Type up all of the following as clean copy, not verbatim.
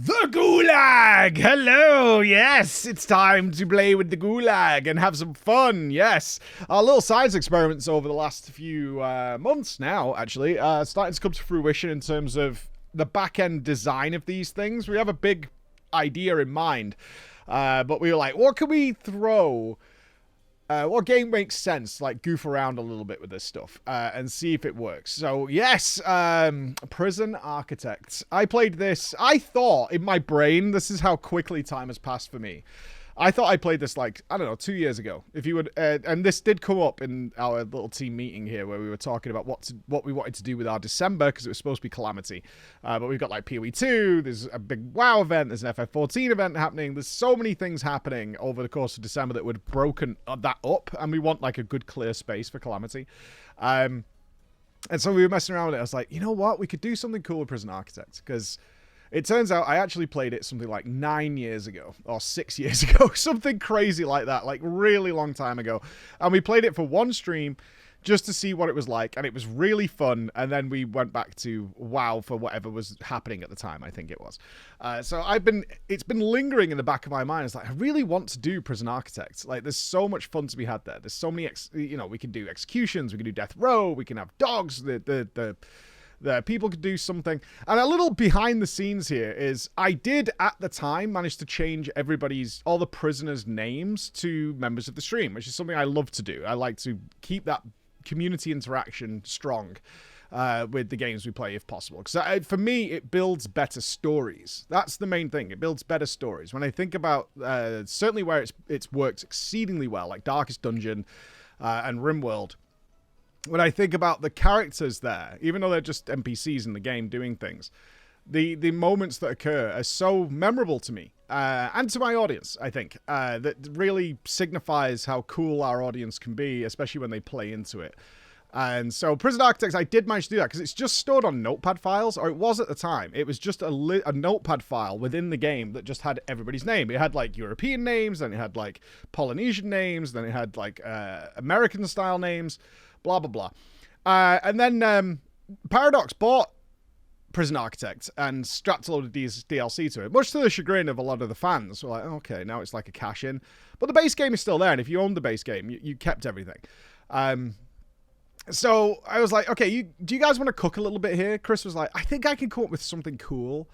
The Gulag! Hello! Yes, it's time to play with the Gulag and have some fun, yes. Our little science experiments over the last few months now, actually, starting to come to fruition in terms of the back-end design of these things. We have a big idea in mind, but we were like, what can we throw? What game makes sense? Like, goof around a little bit with this stuff and see if it works. So, yes, Prison Architects. I played this. I thought in my brain, this is how quickly time has passed for me. I thought I played this, like, I don't know, 2 years ago. If you would, and this did come up in our little team meeting here where we were talking about what we wanted to do with our December because it was supposed to be Calamity. But we've got, like, PoE 2, there's a big WoW event, there's an FF14 event happening. There's so many things happening over the course of December that would have broken that up, and we want, like, a good clear space for Calamity. And so we were messing around with it. I was like, you know what? We could do something cool with Prison Architects because it turns out I actually played it something like 9 years ago or 6 years ago, something crazy like that, like really long time ago. And we played it for one stream just to see what it was like, and it was really fun. And then we went back to WoW for whatever was happening at the time, I think it was. So it's been lingering in the back of my mind. It's like, I really want to do Prison Architects. Like, there's so much fun to be had there. There's so many, we can do executions, we can do death row, we can have dogs, the people could do something. And a little behind the scenes here is I did at the time manage to change all the prisoners' names to members of the stream, which is something I love to do. I like to keep that community interaction strong with the games we play if possible. Because for me, it builds better stories. That's the main thing. It builds better stories. When I think about certainly where it's worked exceedingly well, like Darkest Dungeon and RimWorld, when I think about the characters there, even though they're just NPCs in the game doing things, the moments that occur are so memorable to me and to my audience, I think, that really signifies how cool our audience can be, especially when they play into it. And so Prison Architects, I did manage to do that because it's just stored on notepad files, or it was at the time. It was just a notepad file within the game that just had everybody's name. It had like European names, then it had like Polynesian names, then it had like American style names, blah, blah, blah. And then Paradox bought Prison Architect and strapped a load of DLC to it, much to the chagrin of a lot of the fans. We're like, okay, now it's like a cash-in. But the base game is still there, and if you own the base game, you kept everything. So I was like, okay, do you guys want to cook a little bit here? Chris was like, I think I can come up with something cool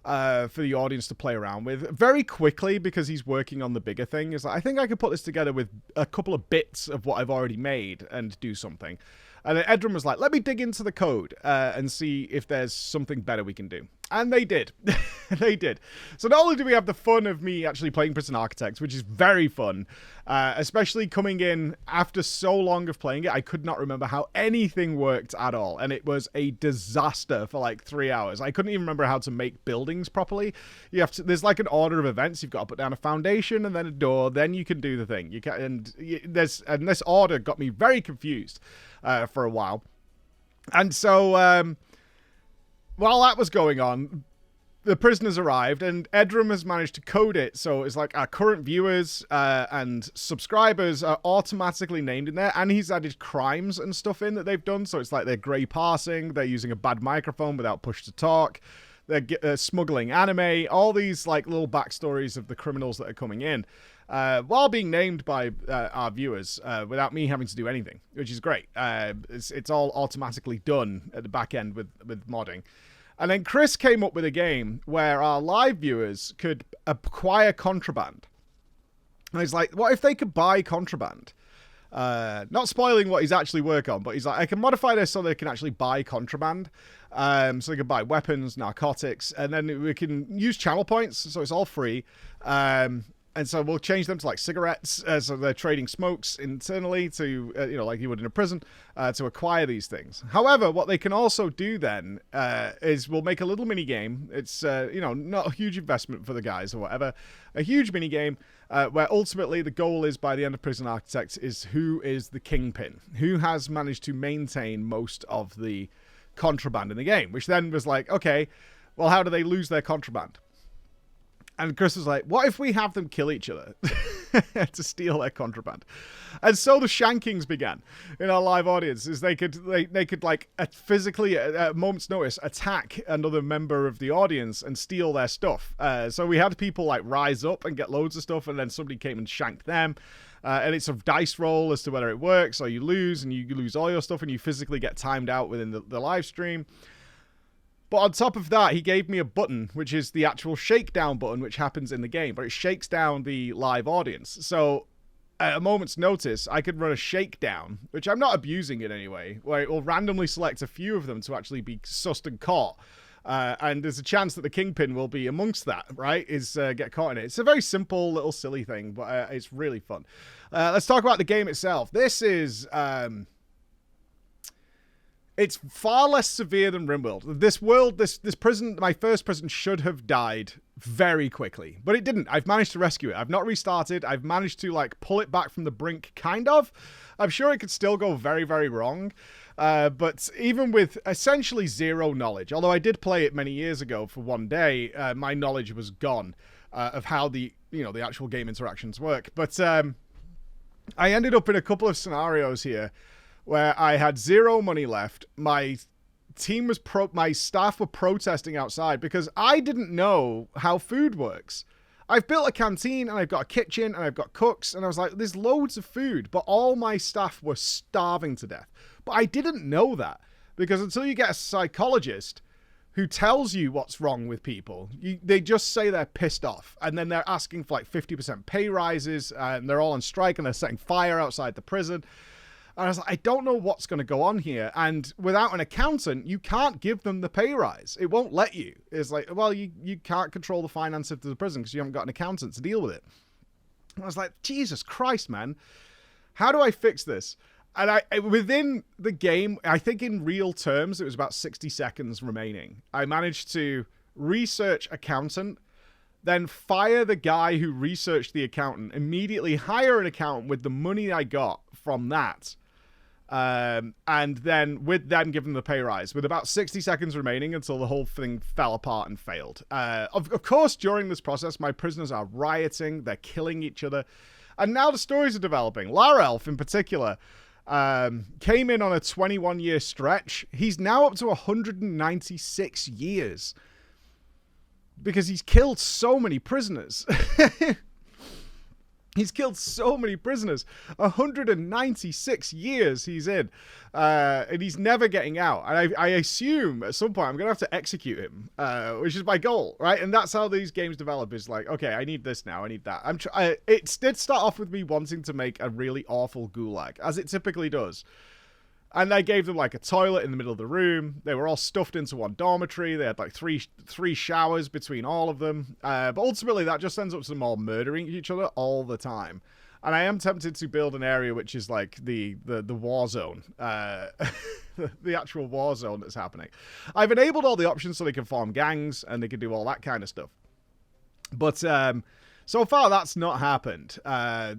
for the audience to play around with very quickly because he's working on the bigger thing. He's like, I think I could put this together with a couple of bits of what I've already made and do something. And then Edrem was like, let me dig into the code and see if there's something better we can do. And they did. They did. So not only do we have the fun of me actually playing Prison Architects, which is very fun, especially coming in after so long of playing it, I could not remember how anything worked at all. And it was a disaster for like 3 hours. I couldn't even remember how to make buildings properly. There's like an order of events. You've got to put down a foundation and then a door. Then you can do the thing. And this order got me very confused for a while. And so while that was going on, the prisoners arrived, and Edrem has managed to code it so it's like our current viewers and subscribers are automatically named in there, and he's added crimes and stuff in that they've done, so it's like they're grey passing, they're using a bad microphone without push to talk, they're smuggling anime, all these like little backstories of the criminals that are coming in, while being named by our viewers without me having to do anything, which is great. It's all automatically done at the back end with modding. And then Chris came up with a game where our live viewers could acquire contraband. And he's like, what if they could buy contraband? Not spoiling what he's actually working on, but he's like, I can modify this so they can actually buy contraband. So they can buy weapons, narcotics, and then we can use channel points, so it's all free. And so we'll change them to like cigarettes, so they're trading smokes internally to, like you would in a prison, to acquire these things. However, what they can also do then is we'll make a little mini game. It's, not a huge investment for the guys or whatever. A huge mini game where ultimately the goal is by the end of Prison Architects is who is the kingpin, who has managed to maintain most of the contraband in the game, which then was like, okay, well, how do they lose their contraband? And Chris was like, what if we have them kill each other? to steal their contraband. And so the shankings began in our live audience, is they could like physically at a moment's notice attack another member of the audience and steal their stuff. So we had people like rise up and get loads of stuff, and then somebody came and shanked them. And it's a dice roll as to whether it works, or you lose, and you lose all your stuff, and you physically get timed out within the live stream. But on top of that, he gave me a button, which is the actual shakedown button, which happens in the game, but it shakes down the live audience. So at a moment's notice, I could run a shakedown, which I'm not abusing in any way, where it will randomly select a few of them to actually be sussed and caught. And there's a chance that the kingpin will be amongst that, right? Get caught in it. It's a very simple little silly thing, but it's really fun. Let's talk about the game itself. This is... it's far less severe than RimWorld. This prison, my first prison, should have died very quickly, but it didn't. I've managed to rescue it. I've not restarted. I've managed to like pull it back from the brink, kind of. I'm sure it could still go very, very wrong. But even with essentially zero knowledge, although I did play it many years ago for one day, my knowledge was gone of how the actual game interactions work. But I ended up in a couple of scenarios here where I had zero money left. My team was my staff were protesting outside because I didn't know how food works. I've built a canteen and I've got a kitchen and I've got cooks, and I was like, there's loads of food, but all my staff were starving to death. But I didn't know that, because until you get a psychologist who tells you what's wrong with people, they just say they're pissed off, and then they're asking for like 50% pay rises, and they're all on strike and they're setting fire outside the prison. And I was like, I don't know what's going to go on here. And without an accountant, you can't give them the pay rise. It won't let you. It's like, well, you can't control the finances of the prison because you haven't got an accountant to deal with it. And I was like, Jesus Christ, man. How do I fix this? And within the game, I think in real terms, it was about 60 seconds remaining. I managed to research accountant, then fire the guy who researched the accountant, immediately hire an accountant with the money I got from that. And then give them the pay rise with about 60 seconds remaining until the whole thing fell apart and failed. Of course, during this process, my prisoners are rioting. They're killing each other. And now the stories are developing. Larelf, in particular, came in on a 21-year stretch. He's now up to 196 years because he's killed so many prisoners. He's killed so many prisoners. 196 years he's in. And he's never getting out. And I assume at some point I'm going to have to execute him, which is my goal, right? And that's how these games develop, is like, okay, I need this now. I need that. It did start off with me wanting to make a really awful gulag, as it typically does. And I gave them like a toilet in the middle of the room. They were all stuffed into one dormitory. They had like three showers between all of them. But ultimately, that just ends up to them all murdering each other all the time. And I am tempted to build an area which is like the war zone. The actual war zone that's happening. I've enabled all the options so they can form gangs and they can do all that kind of stuff. But so far, that's not happened.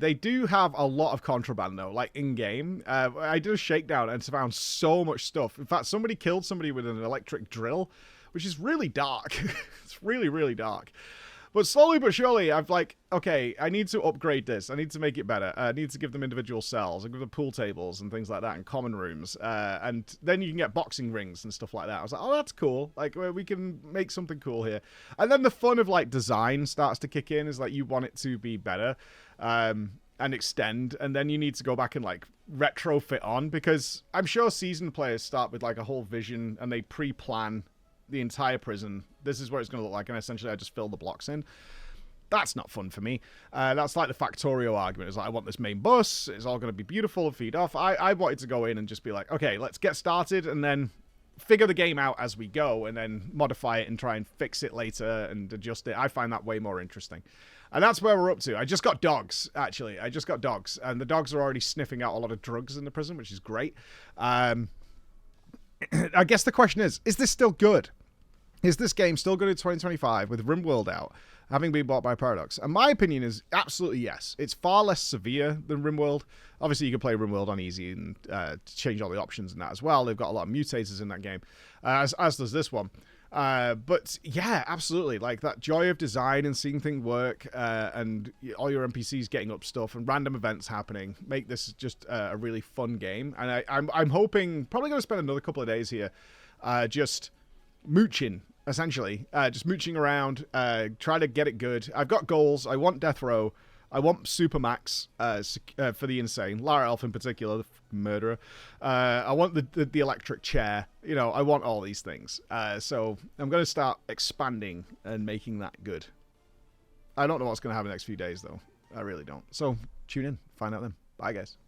They do have a lot of contraband, though, like in-game. I did a shakedown and found so much stuff. In fact, somebody killed somebody with an electric drill, which is really dark. It's really, really dark. But slowly but surely, I've like, okay, I need to upgrade this. I need to make it better. I need to give them individual cells. I give them pool tables and things like that and common rooms. And then you can get boxing rings and stuff like that. I was like, oh, that's cool. Like, we can make something cool here. And then the fun of like design starts to kick in, is like you want it to be better and extend. And then you need to go back and like retrofit on, because I'm sure seasoned players start with like a whole vision and they pre-plan the entire prison. This is what it's going to look like, and essentially I just fill the blocks in. That's not fun for me. That's like the Factorio argument. It's like, I want this main bus, it's all going to be beautiful and feed off. I wanted to go in and just be like, okay, let's get started and then figure the game out as we go, and then modify it and try and fix it later and adjust it. I find that way more interesting. And that's where we're up to. I just got dogs, actually. I just got dogs, and the dogs are already sniffing out a lot of drugs in the prison, which is great. I guess the question is this still good? Is this game still good in 2025 with RimWorld out, having been bought by Paradox? And my opinion is absolutely yes. It's far less severe than RimWorld. Obviously, you can play RimWorld on easy and change all the options and that as well. They've got a lot of mutators in that game, as does this one. But yeah, absolutely. Like that joy of design and seeing things work, and all your NPCs getting up stuff and random events happening make this just a really fun game. And I'm hoping probably going to spend another couple of days here, just mooching. Essentially, just mooching around, try to get it good. I've got goals. I want Death Row. I want Supermax for the insane. Lara Elf in particular, the murderer. I want the electric chair. You know, I want all these things. So I'm going to start expanding and making that good. I don't know what's going to happen the next few days, though. I really don't. So tune in. Find out then. Bye, guys.